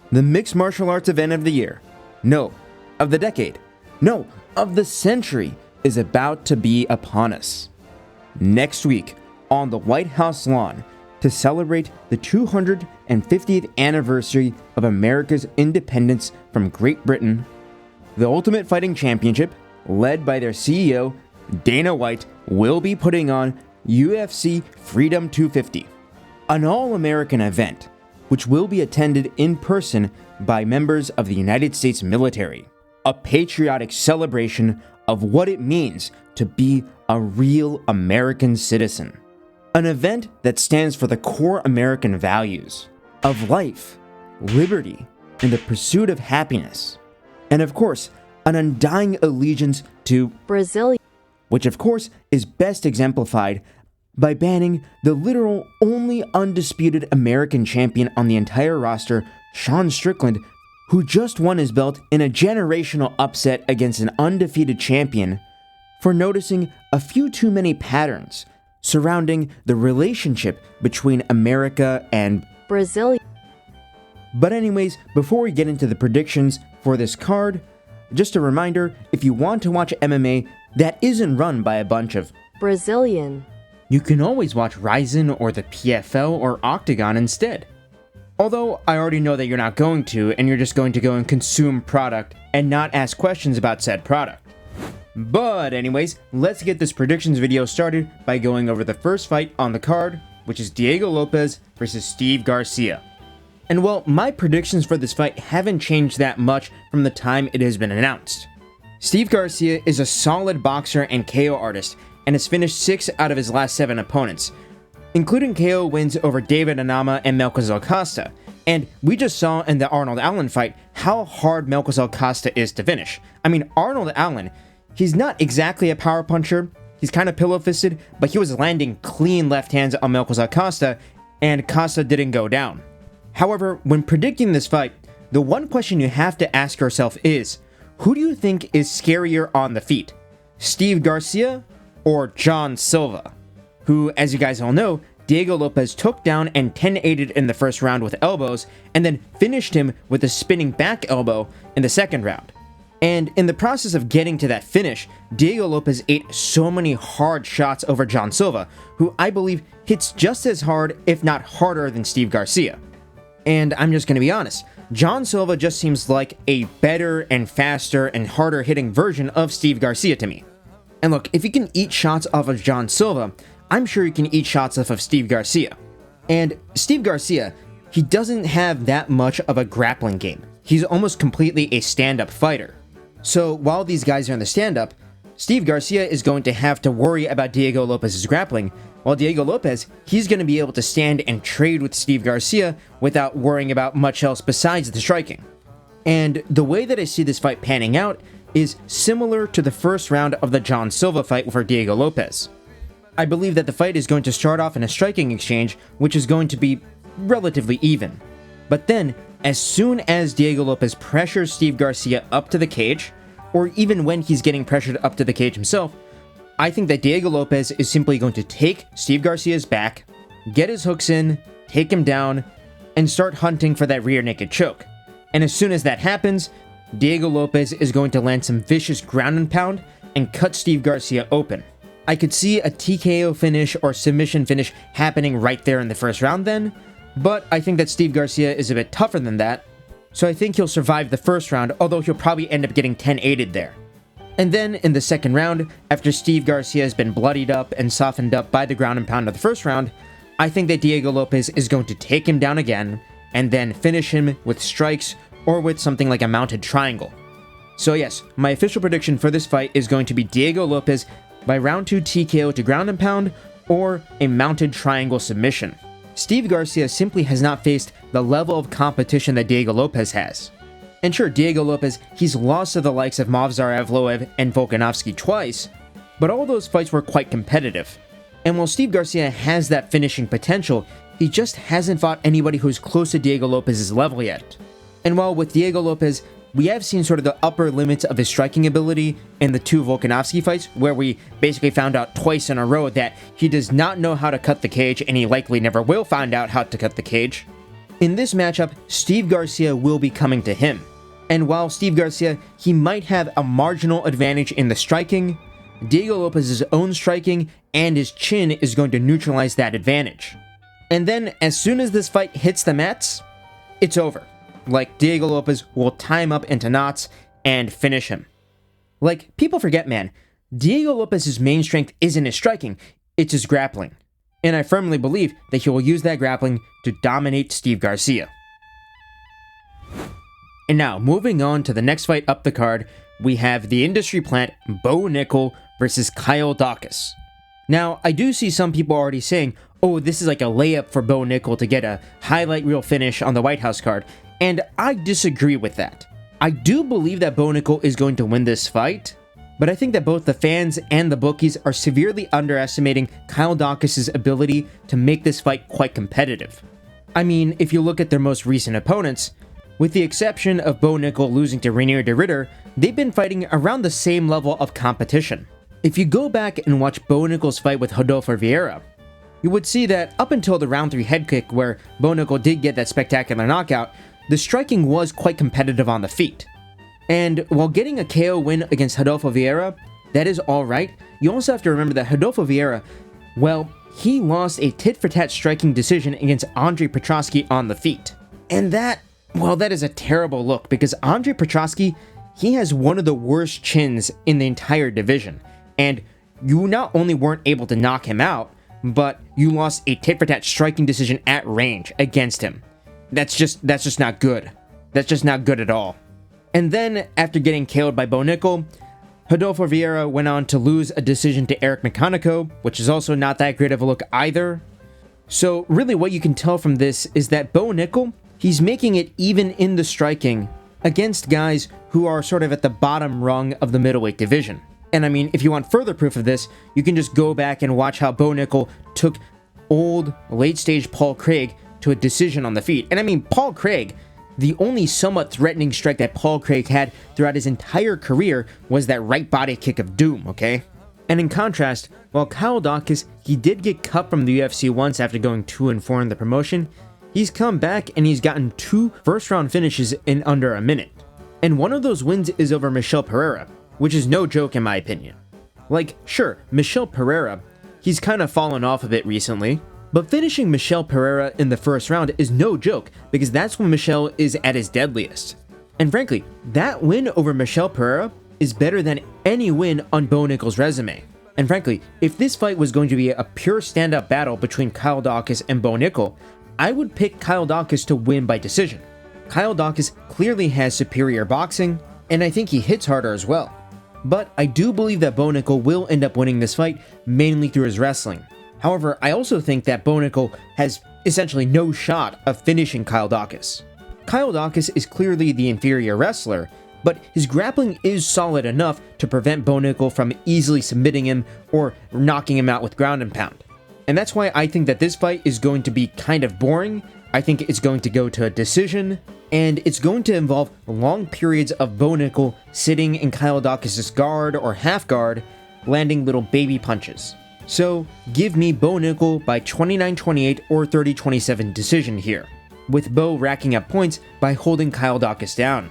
The mixed martial arts event of the year, no, of the decade, no, of the century is about to be upon us. Next week, on the White House lawn, to celebrate the 250th anniversary of America's independence from Great Britain, the Ultimate Fighting Championship, led by their CEO, Dana White, will be putting on UFC Freedom 250, an all-American event which will be attended in person by members of the United States military, a patriotic celebration of what it means to be a real American citizen. An event that stands for the core American values of life, liberty, and the pursuit of happiness. And of course, an undying allegiance to Brazil, which of course is best exemplified by banning the literal only undisputed American champion on the entire roster, Sean Strickland, who just won his belt in a generational upset against an undefeated champion, for noticing a few too many patterns surrounding the relationship between America and Brazil. But anyways, before we get into the predictions for this card, just a reminder, if you want to watch MMA that isn't run by a bunch of Brazilian, you can always watch Ryzen or the PFL or Octagon instead. Although I already know that you're not going to, and you're just going to go and consume product and not ask questions about said product. But anyways, let's get this predictions video started by going over the first fight on the card, which is Diego Lopes versus Steve Garcia. And well, my predictions for this fight haven't changed that much from the time it has been announced. Steve Garcia is a solid boxer and KO artist, and has finished 6 out of his last 7 opponents, including KO wins over David Anama and Melquizael Costa. And we just saw in the Arnold Allen fight how hard Melquizael Costa is to finish. I mean, Arnold Allen, he's not exactly a power puncher, he's kind of pillow-fisted, but he was landing clean left hands on Melquizael Costa, and Costa didn't go down. However, when predicting this fight, the one question you have to ask yourself is, who do you think is scarier on the feet? Steve Garcia or John Silva, who, as you guys all know, Diego Lopes took down and 10-8'd in the first round with elbows, and then finished him with a spinning back elbow in the second round. And in the process of getting to that finish, Diego Lopes ate so many hard shots over John Silva, who I believe hits just as hard, if not harder, than Steve Garcia. And I'm just going to be honest, John Silva just seems like a better and faster and harder hitting version of Steve Garcia to me. And look, if you can eat shots off of John Silva, I'm sure you can eat shots off of Steve Garcia. And Steve Garcia, he doesn't have that much of a grappling game. He's almost completely a stand-up fighter. So while these guys are in the stand-up, Steve Garcia is going to have to worry about Diego Lopes' grappling, while Diego Lopes, he's going to be able to stand and trade with Steve Garcia without worrying about much else besides the striking. And the way that I see this fight panning out is similar to the first round of the John Silva fight for Diego Lopes. I believe that the fight is going to start off in a striking exchange, which is going to be relatively even. But then, as soon as Diego Lopes pressures Steve Garcia up to the cage, or even when he's getting pressured up to the cage himself, I think that Diego Lopes is simply going to take Steve Garcia's back, get his hooks in, take him down, and start hunting for that rear naked choke. And as soon as that happens, Diego Lopes is going to land some vicious ground and pound and cut Steve Garcia open. I could see a TKO finish or submission finish happening right there in the first round then, but I think that Steve Garcia is a bit tougher than that, so I think he'll survive the first round, although he'll probably end up getting 10-8'd there. And then in the second round, after Steve Garcia has been bloodied up and softened up by the ground and pound of the first round, I think that Diego Lopes is going to take him down again, and then finish him with strikes or with something like a mounted triangle. So yes, my official prediction for this fight is going to be Diego Lopes by round 2 TKO to ground and pound, or a mounted triangle submission. Steve Garcia simply has not faced the level of competition that Diego Lopes has. And sure, Diego Lopes, he's lost to the likes of Movsar Evloev and Volkanovski twice, but all those fights were quite competitive. And while Steve Garcia has that finishing potential, he just hasn't fought anybody who's close to Diego Lopes' level yet. And while with Diego Lopes, we have seen sort of the upper limits of his striking ability in the 2 Volkanovski fights, where we basically found out twice in a row that he does not know how to cut the cage, and he likely never will find out how to cut the cage. In this matchup, Steve Garcia will be coming to him. And while Steve Garcia, he might have a marginal advantage in the striking, Diego Lopes' own striking and his chin is going to neutralize that advantage. And then, as soon as this fight hits the mats, it's over. Like, Diego Lopes will tie him up into knots and finish him. Like, people forget, man, Diego Lopes' main strength isn't his striking, it's his grappling. And I firmly believe that he will use that grappling to dominate Steve Garcia. And now, moving on to the next fight up the card, we have the industry plant Bo Nickal versus Kyle Daukaus. Now, I do see some people already saying, oh, this is like a layup for Bo Nickal to get a highlight reel finish on the White House card, and I disagree with that. I do believe that Bo Nickal is going to win this fight, but I think that both the fans and the bookies are severely underestimating Kyle Daukaus' ability to make this fight quite competitive. I mean, if you look at their most recent opponents, with the exception of Bo Nickal losing to Reinier de Ridder, they've been fighting around the same level of competition. If you go back and watch Bo Nickal's fight with Rodolfo Vieira, you would see that up until the round 3 head kick where Bo Nickal did get that spectacular knockout, the striking was quite competitive on the feet. And while getting a KO win against Rodolfo Vieira, that is alright, you also have to remember that Rodolfo Vieira, well, he lost a tit-for-tat striking decision against Andre Petroski on the feet. And that is a terrible look because Andre Petroski, he has one of the worst chins in the entire division. And you not only weren't able to knock him out, but you lost a tit-for-tat striking decision at range against him. That's just not good. That's just not good at all. And then, after getting KO'd by Bo Nickal, Rodolfo Vieira went on to lose a decision to Eric Mecanico, which is also not that great of a look either. So really what you can tell from this is that Bo Nickal, he's making it even in the striking against guys who are sort of at the bottom rung of the middleweight division. And I mean, if you want further proof of this, you can just go back and watch how Bo Nickal took old, late-stage Paul Craig to a decision on the feet. And I mean, Paul Craig, the only somewhat threatening strike that Paul Craig had throughout his entire career was that right body kick of doom, okay? And in contrast, while Kyle Daukaus, he did get cut from the UFC once after going 2-4 in the promotion, he's come back and he's gotten 2 first-round finishes in under a minute. And one of those wins is over Michel Pereira, which is no joke in my opinion. Like, sure, Michel Pereira, he's kind of fallen off a bit recently, but finishing Michel Pereira in the first round is no joke because that's when Michel is at his deadliest. And frankly, that win over Michel Pereira is better than any win on Bo Nickal's resume. And frankly, if this fight was going to be a pure stand-up battle between Kyle Daukaus and Bo Nickal, I would pick Kyle Daukaus to win by decision. Kyle Daukaus clearly has superior boxing, and I think he hits harder as well. But I do believe that Bo Nickal will end up winning this fight, mainly through his wrestling. However, I also think that Bo Nickal has essentially no shot of finishing Kyle Daukaus. Kyle Daukaus is clearly the inferior wrestler, but his grappling is solid enough to prevent Bo Nickal from easily submitting him or knocking him out with ground and pound. And that's why I think that this fight is going to be kind of boring. I think it's going to go to a decision, and it's going to involve long periods of Bo Nickal sitting in Kyle Daukaus' guard or half guard, landing little baby punches. So, give me Bo Nickal by 29-28 or 30-27 decision here, with Bo racking up points by holding Kyle Daukaus down.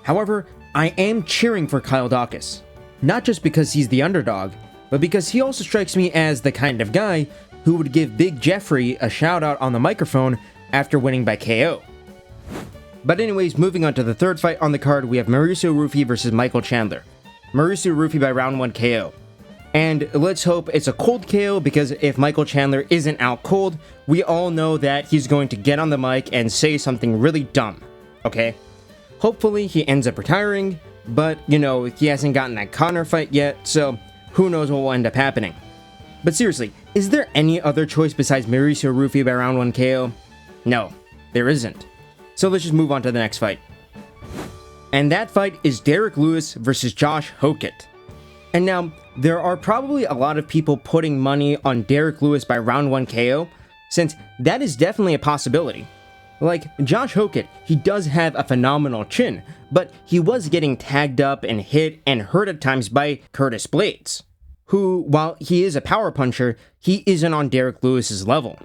However, I am cheering for Kyle Daukaus, not just because he's the underdog, but because he also strikes me as the kind of guy who would give Big Jeffrey a shout out on the microphone after winning by KO. But anyways, moving on to the third fight on the card, we have Mauricio Ruffy versus Michael Chandler. Mauricio Ruffy by round 1 KO. And let's hope it's a cold KO, because if Michael Chandler isn't out cold, we all know that he's going to get on the mic and say something really dumb, okay? Hopefully he ends up retiring, but, you know, he hasn't gotten that Conor fight yet, so who knows what will end up happening. But seriously, is there any other choice besides Mauricio Ruffy by round 1 KO? No, there isn't. So let's just move on to the next fight. And that fight is Derrick Lewis versus Josh Hokit. And now, there are probably a lot of people putting money on Derrick Lewis by round 1 KO, since that is definitely a possibility. Like, Josh Hokit, he does have a phenomenal chin, but he was getting tagged up and hit and hurt at times by Curtis Blades, who, while he is a power puncher, he isn't on Derrick Lewis's level.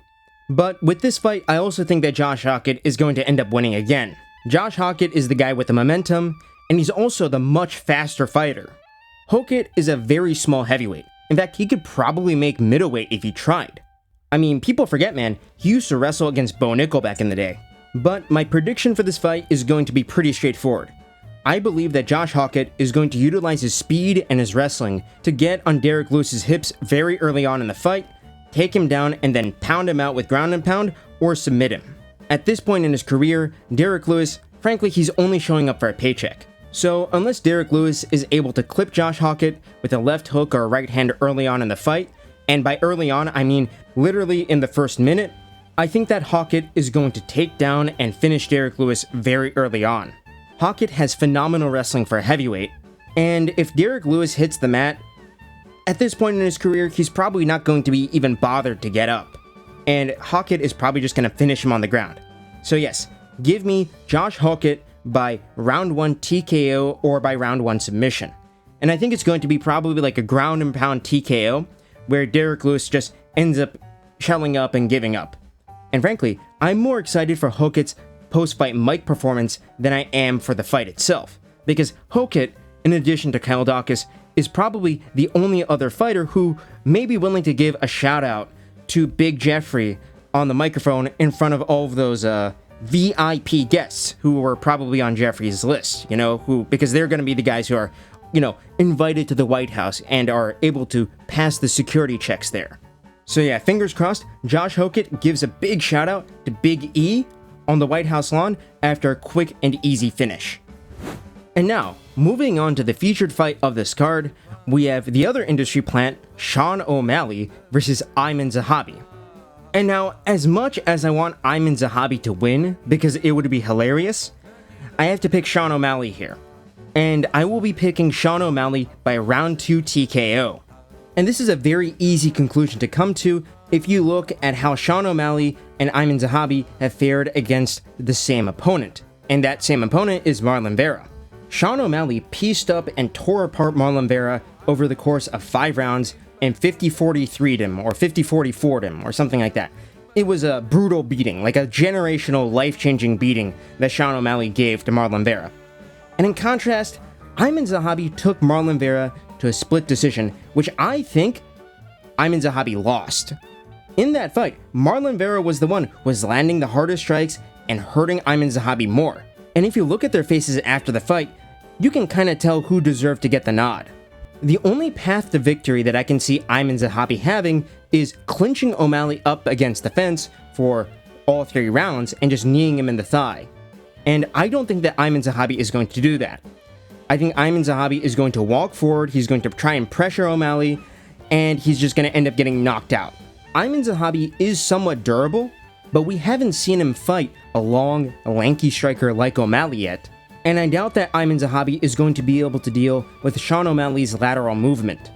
But with this fight, I also think that Josh Hokit is going to end up winning again. Josh Hokit is the guy with the momentum, and he's also the much faster fighter. Hokit is a very small heavyweight. In fact, he could probably make middleweight if he tried. I mean, people forget, man, he used to wrestle against Bo Nickal back in the day. But my prediction for this fight is going to be pretty straightforward. I believe that Josh Hokit is going to utilize his speed and his wrestling to get on Derrick Lewis's hips very early on in the fight, take him down, and then pound him out with ground and pound or submit him. At this point in his career, Derrick Lewis, frankly, he's only showing up for a paycheck. So unless Derrick Lewis is able to clip Josh Hokit with a left hook or a right hand early on in the fight, and by early on, I mean literally in the first minute, I think that Hokit is going to take down and finish Derrick Lewis very early on. Hokit has phenomenal wrestling for a heavyweight, and if Derrick Lewis hits the mat, at this point in his career, he's probably not going to be even bothered to get up, and Hokit is probably just going to finish him on the ground. So yes, give me Josh Hokit by round 1 TKO or by round 1 submission. And I think it's going to be probably like a ground and pound TKO, where Derrick Lewis just ends up shelling up and giving up. And frankly, I'm more excited for Hokit's post-fight mic performance than I am for the fight itself, because Hokit, in addition to Kyle Daukaus, is probably the only other fighter who may be willing to give a shout out to Big Jeffrey on the microphone in front of all of those VIP guests who were probably on Jeffrey's list, because they're going to be the guys who are, invited to the White House and are able to pass the security checks there. So yeah, fingers crossed, Josh Hokit gives a big shout out to Big E on the White House lawn after a quick and easy finish. And now, moving on to the featured fight of this card, we have the other industry plant, Sean O'Malley versus Aiemann Zahabi. And now, as much as I want Aiemann Zahabi to win, because it would be hilarious, I have to pick Sean O'Malley here. And I will be picking Sean O'Malley by round 2 TKO. And this is a very easy conclusion to come to if you look at how Sean O'Malley and Aiemann Zahabi have fared against the same opponent. And that same opponent is Marlon Vera. Sean O'Malley pieced up and tore apart Marlon Vera over the course of 5 rounds and 50-43'd him, or 50-44'd him, or something like that. It was a brutal beating, like a generational, life-changing beating that Sean O'Malley gave to Marlon Vera. And in contrast, Aiemann Zahabi took Marlon Vera to a split decision, which I think Aiemann Zahabi lost. In that fight, Marlon Vera was the one who was landing the hardest strikes and hurting Aiemann Zahabi more. And if you look at their faces after the fight, you can kind of tell who deserved to get the nod. The only path to victory that I can see Aiemann Zahabi having is clinching O'Malley up against the fence for all 3 rounds and just kneeing him in the thigh. And I don't think that Aiemann Zahabi is going to do that. I think Aiemann Zahabi is going to walk forward, he's going to try and pressure O'Malley, and he's just going to end up getting knocked out. Aiemann Zahabi is somewhat durable, but we haven't seen him fight a long, lanky striker like O'Malley yet. And I doubt that Aiemann Zahabi is going to be able to deal with Sean O'Malley's lateral movement.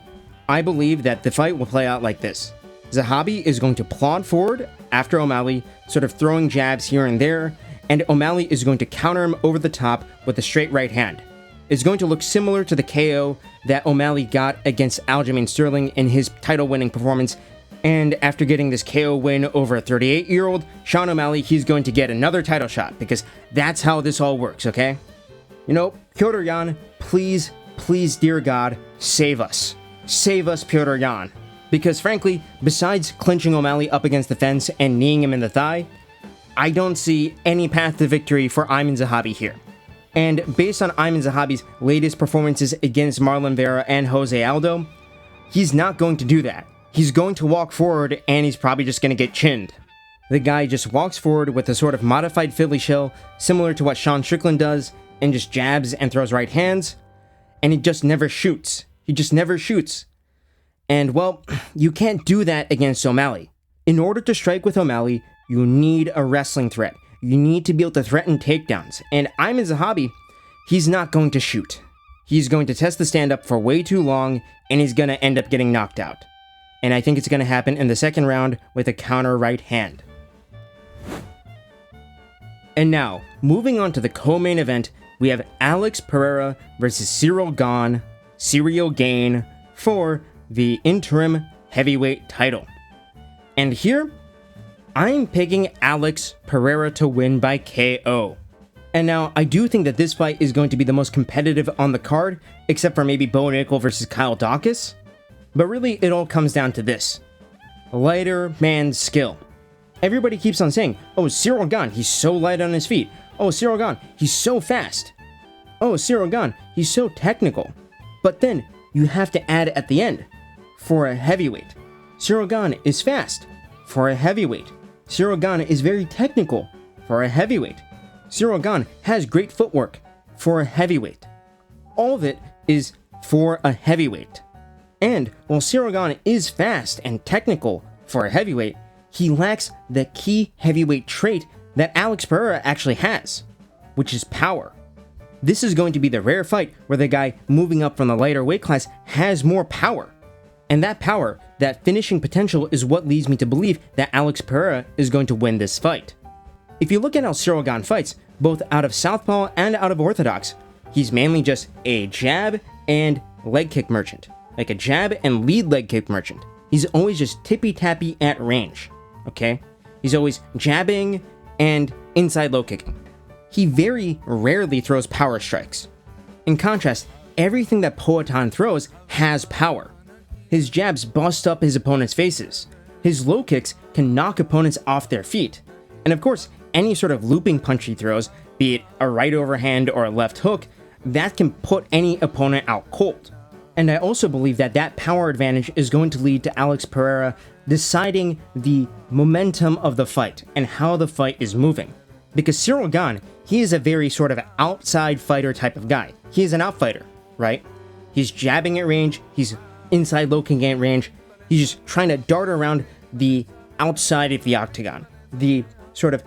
I believe that the fight will play out like this. Zahabi is going to plod forward after O'Malley, sort of throwing jabs here and there, and O'Malley is going to counter him over the top with a straight right hand. It's going to look similar to the KO that O'Malley got against Aljamain Sterling in his title-winning performance, and after getting this KO win over a 38-year-old, Sean O'Malley, he's going to get another title shot, because that's how this all works, okay? Petr Yan, please, dear God, save us. Save us, Petr Yan. Because frankly, besides clinching O'Malley up against the fence and kneeing him in the thigh, I don't see any path to victory for Aiemann Zahabi here. And based on Aiemann Zahabi's latest performances against Marlon Vera and Jose Aldo, he's not going to do that. He's going to walk forward and he's probably just going to get chinned. The guy just walks forward with a sort of modified Philly shell, similar to what Sean Strickland does, and just jabs and throws right hands, and he just never shoots. He just never shoots. And well, you can't do that against O'Malley. In order to strike with O'Malley, you need a wrestling threat. You need to be able to threaten takedowns. And Aiemann Zahabi, he's not going to shoot. He's going to test the stand-up for way too long, and he's going to end up getting knocked out. And I think it's going to happen in the second round with a counter right hand. And now, moving on to the co-main event, we have Alex Pereira versus Ciryl Gane for the interim heavyweight title. And here, I'm picking Alex Pereira to win by KO. And now, I do think that this fight is going to be the most competitive on the card, except for maybe Bo Nickal versus Kyle Daukaus. But really, it all comes down to this. Lighter man skill. Everybody keeps on saying, oh, Ciryl Gane, he's so light on his feet. Oh, Ciryl Gane, he's so fast. Oh, Ciryl Gane, he's so technical. But then, you have to add at the end, for a heavyweight. Ciryl Gane is fast, for a heavyweight. Ciryl Gane is very technical, for a heavyweight. Ciryl Gane has great footwork, for a heavyweight. All of it is for a heavyweight. And while Ciryl Gane is fast and technical for a heavyweight, he lacks the key heavyweight trait that Alex Pereira actually has, which is power. This is going to be the rare fight where the guy moving up from the lighter weight class has more power. And that power, that finishing potential, is what leads me to believe that Alex Pereira is going to win this fight. If you look at how Ciryl Gane fights, both out of southpaw and out of orthodox, he's mainly just a jab and leg kick merchant. Like a jab and lead leg kick merchant. He's always just tippy-tappy at range, okay? He's always jabbing and inside low kicking. He very rarely throws power strikes. In contrast, everything that Poatan throws has power. His jabs bust up his opponent's faces. His low kicks can knock opponents off their feet. And of course, any sort of looping punch he throws, be it a right overhand or a left hook, that can put any opponent out cold. And I also believe that that power advantage is going to lead to Alex Pereira deciding the momentum of the fight and how the fight is moving. Because Ciryl Gane, he is a very sort of outside fighter type of guy. He is an outfighter, right? He's jabbing at range, he's inside low kicking at range, he's just trying to dart around the outside of the octagon, the sort of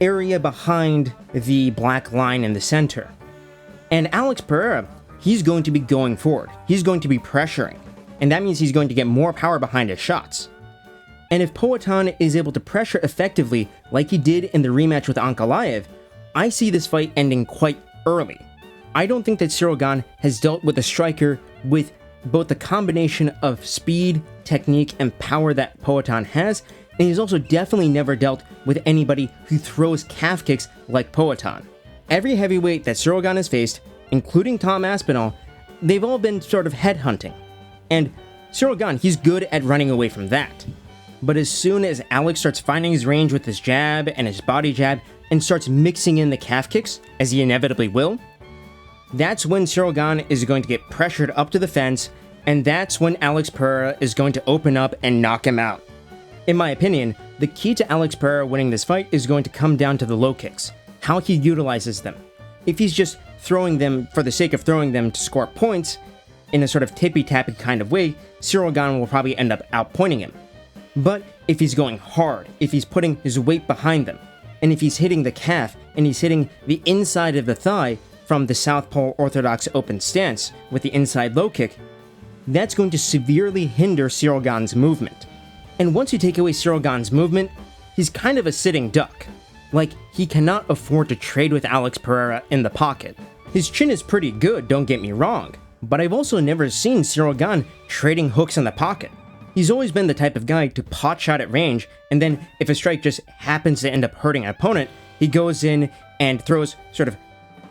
area behind the black line in the center. And Alex Pereira, he's going to be going forward. He's going to be pressuring. And that means he's going to get more power behind his shots. And if Poatan is able to pressure effectively, like he did in the rematch with Ankalaev, I see this fight ending quite early. I don't think that Ciryl Gane has dealt with a striker with both the combination of speed, technique, and power that Poatan has, and he's also definitely never dealt with anybody who throws calf kicks like Poatan. Every heavyweight that Ciryl Gane has faced, including Tom Aspinall, they've all been sort of headhunting. And Ciryl Gane, he's good at running away from that. But as soon as Alex starts finding his range with his jab and his body jab and starts mixing in the calf kicks, as he inevitably will, that's when Ciryl Gane is going to get pressured up to the fence, and that's when Alex Pereira is going to open up and knock him out. In my opinion, the key to Alex Pereira winning this fight is going to come down to the low kicks, how he utilizes them. If he's just throwing them for the sake of throwing them to score points, in a sort of tippy-tappy kind of way, Ciryl Gane will probably end up outpointing him. But if he's going hard, if he's putting his weight behind them, and if he's hitting the calf, and he's hitting the inside of the thigh from the southpaw orthodox open stance with the inside low kick, that's going to severely hinder Ciryl Gane's movement. And once you take away Ciryl Gane's movement, he's kind of a sitting duck. Like, he cannot afford to trade with Alex Pereira in the pocket. His chin is pretty good, don't get me wrong, but I've also never seen Ciryl Gane trading hooks in the pocket. He's always been the type of guy to pot shot at range, and then if a strike just happens to end up hurting an opponent, he goes in and throws sort of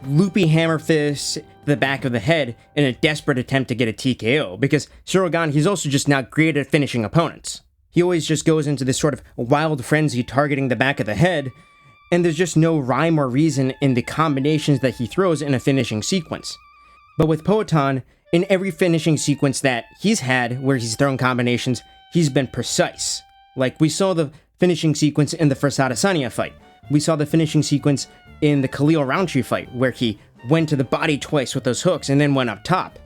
loopy hammer fists to the back of the head in a desperate attempt to get a TKO, because Ciryl Gane, he's also just not great at finishing opponents. He always just goes into this sort of wild frenzy targeting the back of the head, and there's just no rhyme or reason in the combinations that he throws in a finishing sequence. But with Poatan, in every finishing sequence that he's had where he's thrown combinations, he's been precise. Like, we saw the finishing sequence in the first Adesanya fight. We saw the finishing sequence in the Khalil Roundtree fight, where he went to the body twice with those hooks and then went up top.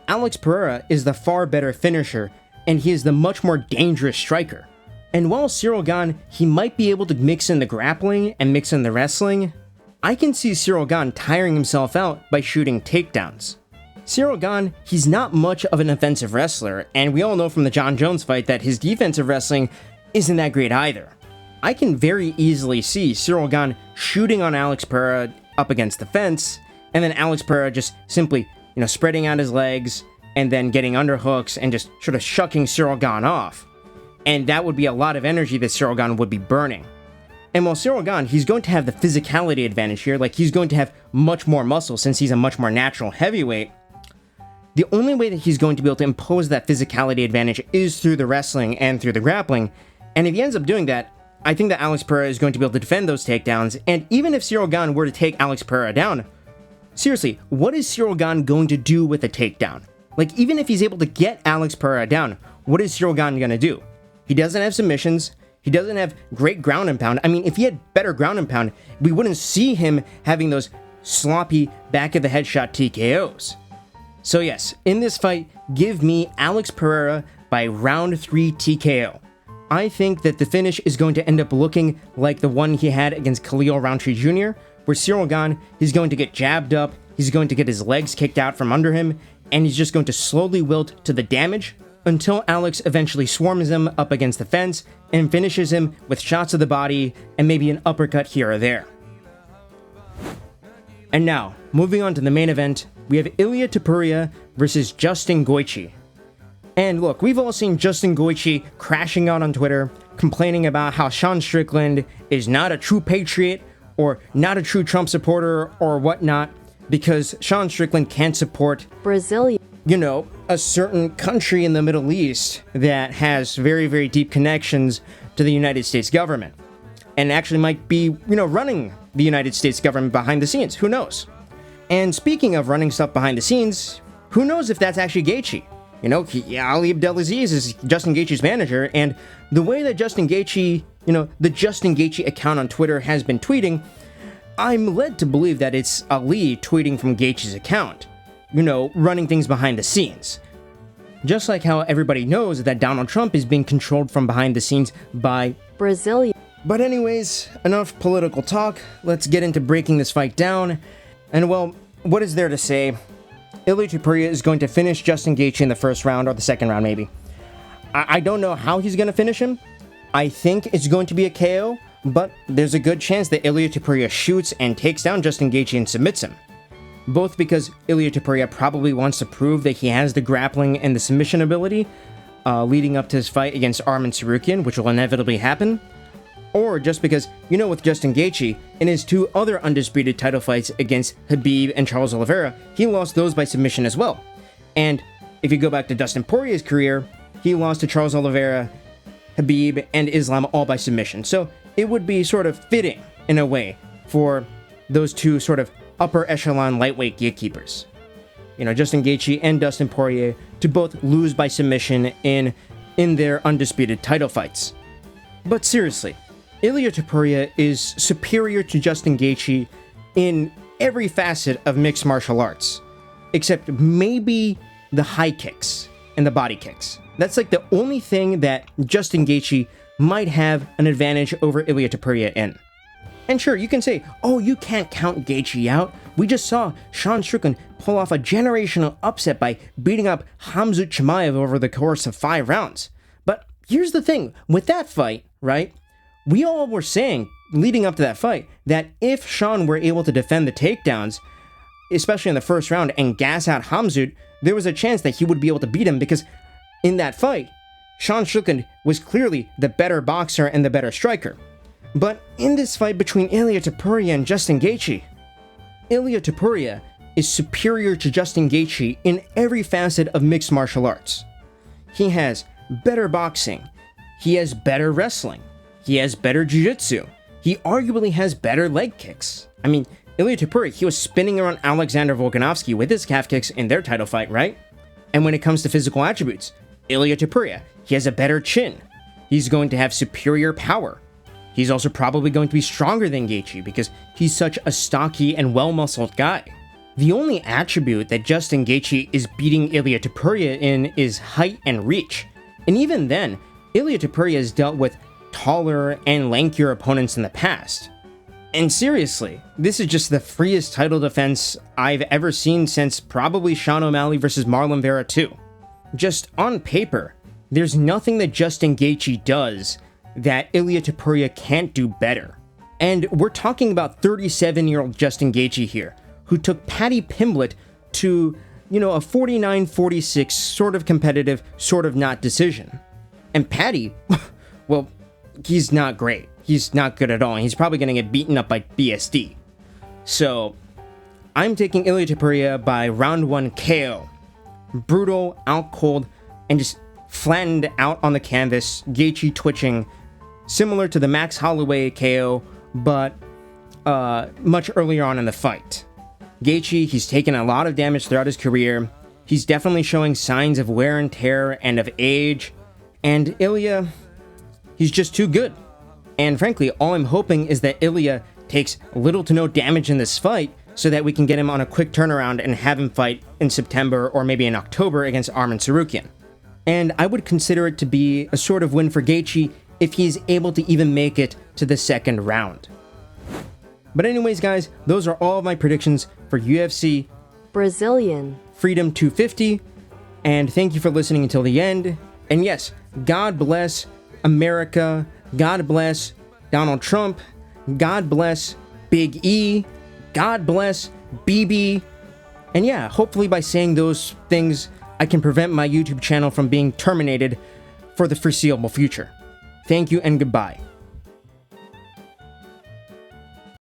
Alex Pereira is the far better finisher, and he is the much more dangerous striker. And while Ciryl Gane, he might be able to mix in the grappling and mix in the wrestling, I can see Ciryl Gane tiring himself out by shooting takedowns. Ciryl Gane, he's not much of an offensive wrestler, and we all know from the John Jones fight that his defensive wrestling isn't that great either. I can very easily see Ciryl Gane shooting on Alex Pereira up against the fence, and then Alex Pereira just simply, spreading out his legs, and then getting underhooks and just sort of shucking Ciryl Gane off. And that would be a lot of energy that Ciryl Gane would be burning. And while Ciryl Gane, he's going to have the physicality advantage here, like he's going to have much more muscle since he's a much more natural heavyweight, the only way that he's going to be able to impose that physicality advantage is through the wrestling and through the grappling. And if he ends up doing that, I think that Alex Pereira is going to be able to defend those takedowns. And even if Ciryl Gane were to take Alex Pereira down, seriously, what is Ciryl Gane going to do with a takedown? Like, even if he's able to get Alex Pereira down, what is Ciryl Gane going to do? He doesn't have submissions. He doesn't have great ground and pound. I mean, if he had better ground and pound, we wouldn't see him having those sloppy back of the headshot TKOs. So yes, in this fight, give me Alex Pereira by round 3 TKO. I think that the finish is going to end up looking like the one he had against Khalil Roundtree Jr., where Ciryl Gane, he's going to get jabbed up, he's going to get his legs kicked out from under him, and he's just going to slowly wilt to the damage until Alex eventually swarms him up against the fence and finishes him with shots of the body and maybe an uppercut here or there. And now, moving on to the main event, we have Ilia Topuria versus Justin Gaethje. And look, we've all seen Justin Gaethje crashing out on Twitter, complaining about how Sean Strickland is not a true patriot or not a true Trump supporter or whatnot, because Sean Strickland can't support Brazil, a certain country in the Middle East that has very, very deep connections to the United States government. And actually might be, running the United States government behind the scenes. Who knows? And speaking of running stuff behind the scenes, who knows if that's actually Gaethje? Ali Abdelaziz is Justin Gaethje's manager, and the way that Justin Gaethje, the Justin Gaethje account on Twitter has been tweeting, I'm led to believe that it's Ali tweeting from Gaethje's account, running things behind the scenes. Just like how everybody knows that Donald Trump is being controlled from behind the scenes by Brazil. But anyways, enough political talk, let's get into breaking this fight down. And well, what is there to say? Ilia Topuria is going to finish Justin Gaethje in the first round, or the second round maybe. I don't know how he's going to finish him. I think it's going to be a KO, but there's a good chance that Ilia Topuria shoots and takes down Justin Gaethje and submits him. Both because Ilia Topuria probably wants to prove that he has the grappling and the submission ability, leading up to his fight against Arman Tsarukyan, which will inevitably happen, or just because, with Justin Gaethje, in his 2 other undisputed title fights against Khabib and Charles Oliveira, he lost those by submission as well. And if you go back to Dustin Poirier's career, he lost to Charles Oliveira, Khabib, and Islam all by submission. So it would be sort of fitting, in a way, for those 2 sort of upper echelon lightweight gatekeepers. Justin Gaethje and Dustin Poirier to both lose by submission in their undisputed title fights. But seriously, Ilia Topuria is superior to Justin Gaethje in every facet of mixed martial arts, except maybe the high kicks and the body kicks. That's like the only thing that Justin Gaethje might have an advantage over Ilia Topuria in. And sure, you can say, oh, you can't count Gaethje out. We just saw Sean Strickland pull off a generational upset by beating up Khamzat Chimaev over the course of 5 rounds. But here's the thing, with that fight, right? We all were saying, leading up to that fight, that if Sean were able to defend the takedowns, especially in the first round, and gas out Khamzat, there was a chance that he would be able to beat him, because in that fight, Sean Strickland was clearly the better boxer and the better striker. But in this fight between Ilia Topuria and Justin Gaethje, Ilia Topuria is superior to Justin Gaethje in every facet of mixed martial arts. He has better boxing, he has better wrestling, he has better jiu-jitsu, he arguably has better leg kicks. I mean, Ilia Topuria, he was spinning around Alexander Volkanovski with his calf kicks in their title fight, right? And when it comes to physical attributes, Ilia Topuria, he has a better chin, he's going to have superior power. He's also probably going to be stronger than Gaethje because he's such a stocky and well-muscled guy. The only attribute that Justin Gaethje is beating Ilia Topuria in is height and reach. And even then, Ilia Topuria has dealt with taller and lankier opponents in the past. And seriously, this is just the freest title defense I've ever seen since probably Sean O'Malley versus Marlon Vera 2. Just on paper, there's nothing that Justin Gaethje does that Ilia Topuria can't do better. And we're talking about 37-year-old Justin Gaethje here, who took Paddy Pimblett to, a 49-46 sort of competitive, sort of not decision. And Paddy, well, he's not great. He's not good at all. And he's probably going to get beaten up by BSD. So, I'm taking Ilia Topuria by round 1 KO. Brutal, out cold, and just flattened out on the canvas. Gaethje twitching, similar to the Max Holloway KO, but much earlier on in the fight. Gaethje, he's taken a lot of damage throughout his career. He's definitely showing signs of wear and tear and of age. And Ilia, he's just too good. And frankly, all I'm hoping is that Ilia takes little to no damage in this fight so that we can get him on a quick turnaround and have him fight in September or maybe in October against Arman Tsarukyan. And I would consider it to be a sort of win for Gaethje if he's able to even make it to the second round. But anyways, guys, those are all of my predictions for UFC Brazilian Freedom 250. And thank you for listening until the end. And yes, God bless America. God bless Donald Trump. God bless Big E. God bless BB. And yeah, hopefully by saying those things, I can prevent my YouTube channel from being terminated for the foreseeable future. Thank you and goodbye.